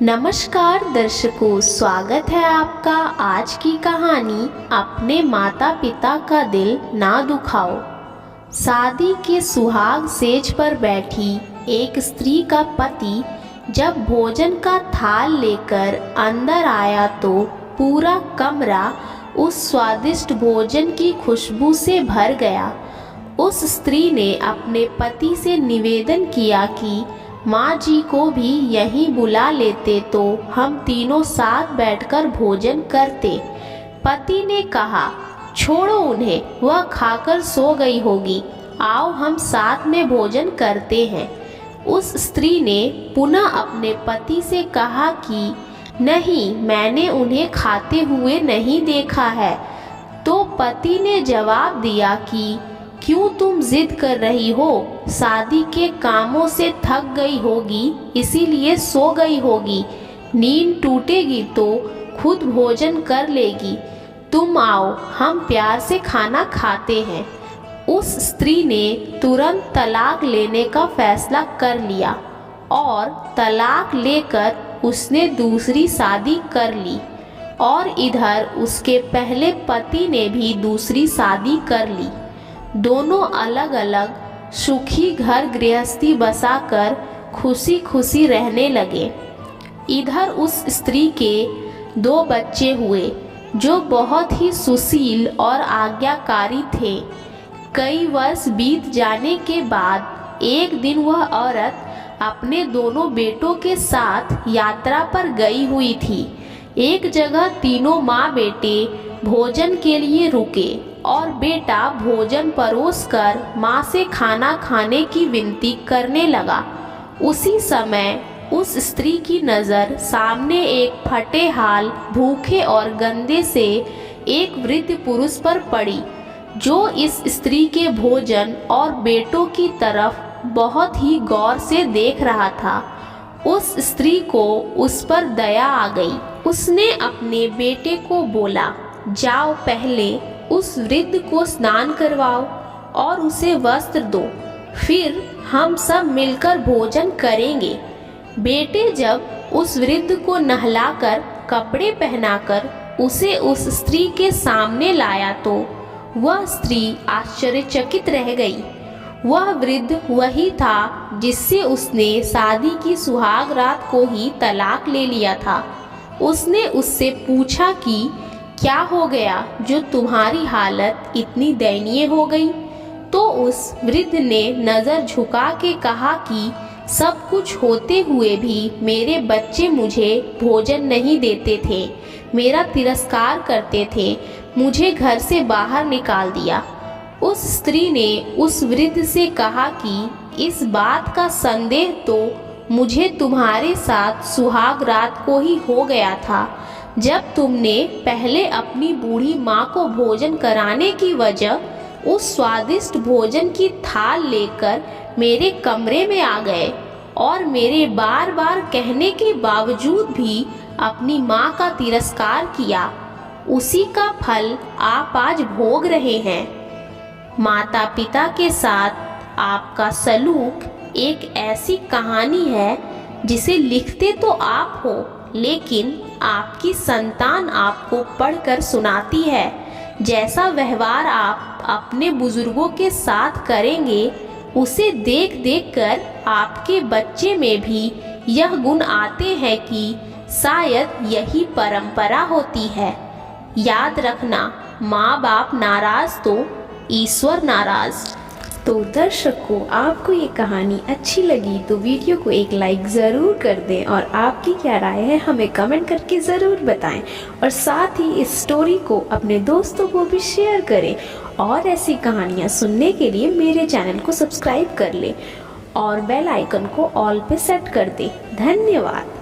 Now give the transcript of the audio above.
नमस्कार दर्शकों, स्वागत है आपका आज की कहानी अपने माता पिता का दिल ना दुखाओ। शादी के सुहाग सेज पर बैठी एक स्त्री का पति जब भोजन का थाल लेकर अंदर आया तो पूरा कमरा उस स्वादिष्ट भोजन की खुशबू से भर गया। उस स्त्री ने अपने पति से निवेदन किया कि माँ जी को भी यहीं बुला लेते तो हम तीनों साथ बैठकर भोजन करते। पति ने कहा, छोड़ो उन्हें, वह खाकर सो गई होगी, आओ हम साथ में भोजन करते हैं। उस स्त्री ने पुनः अपने पति से कहा कि नहीं, मैंने उन्हें खाते हुए नहीं देखा है। तो पति ने जवाब दिया कि क्यों तुम जिद कर रही हो, शादी के कामों से थक गई होगी इसीलिए सो गई होगी, नींद टूटेगी तो खुद भोजन कर लेगी, तुम आओ हम प्यार से खाना खाते हैं। उस स्त्री ने तुरंत तलाक लेने का फैसला कर लिया और तलाक लेकर उसने दूसरी शादी कर ली और इधर उसके पहले पति ने भी दूसरी शादी कर ली। दोनों अलग अलग सुखी घर गृहस्थी बसाकर खुशी खुशी रहने लगे। इधर उस स्त्री के 2 बच्चे हुए जो बहुत ही सुशील और आज्ञाकारी थे। कई वर्ष बीत जाने के बाद एक दिन वह औरत अपने दोनों बेटों के साथ यात्रा पर गई हुई थी। एक जगह तीनों माँ बेटे भोजन के लिए रुके और बेटा भोजन परोसकर माँ से खाना खाने की विनती करने लगा। उसी समय उस स्त्री की नज़र सामने एक फटे हाल, भूखे और गंदे से एक वृद्ध पुरुष पर पड़ी जो इस स्त्री के भोजन और बेटों की तरफ बहुत ही गौर से देख रहा था। उस स्त्री को उस पर दया आ गई। उसने अपने बेटे को बोला, जाओ पहले उस वृद्ध को स्नान करवाओ और उसे वस्त्र दो, फिर हम सब मिलकर भोजन करेंगे। बेटे जब उस वृद्ध को नहलाकर कपड़े पहनाकर उसे उस स्त्री के सामने लाया तो वह स्त्री आश्चर्यचकित रह गई। वह वृद्ध वही था जिससे उसने शादी की सुहाग रात को ही तलाक ले लिया था। उसने उससे पूछा कि क्या हो गया जो तुम्हारी हालत इतनी दयनीय हो गई। तो उस वृद्ध ने नज़र झुका के कहा कि सब कुछ होते हुए भी मेरे बच्चे मुझे भोजन नहीं देते थे, मेरा तिरस्कार करते थे, मुझे घर से बाहर निकाल दिया। उस स्त्री ने उस वृद्ध से कहा कि इस बात का संदेह तो मुझे तुम्हारे साथ सुहाग रात को ही हो गया था, जब तुमने पहले अपनी बूढ़ी माँ को भोजन कराने की वजह उस स्वादिष्ट भोजन की थाल लेकर मेरे कमरे में आ गए और मेरे बार बार कहने के बावजूद भी अपनी माँ का तिरस्कार किया। उसी का फल आप आज भोग रहे हैं। माता पिता के साथ आपका सलूक एक ऐसी कहानी है जिसे लिखते तो आप हो, लेकिन आपकी संतान आपको पढ़कर सुनाती है। जैसा व्यवहार आप अपने बुजुर्गों के साथ करेंगे उसे देख देख कर आपके बच्चे में भी यह गुण आते हैं कि शायद यही परंपरा होती है। याद रखना, माँ बाप नाराज तो ईश्वर नाराज। तो दर्शकों, आपको ये कहानी अच्छी लगी तो वीडियो को एक लाइक ज़रूर कर दें और आपकी क्या राय है हमें कमेंट करके ज़रूर बताएं और साथ ही इस स्टोरी को अपने दोस्तों को भी शेयर करें और ऐसी कहानियाँ सुनने के लिए मेरे चैनल को सब्सक्राइब कर लें और बेल आइकन को ऑल पे सेट कर दें। धन्यवाद।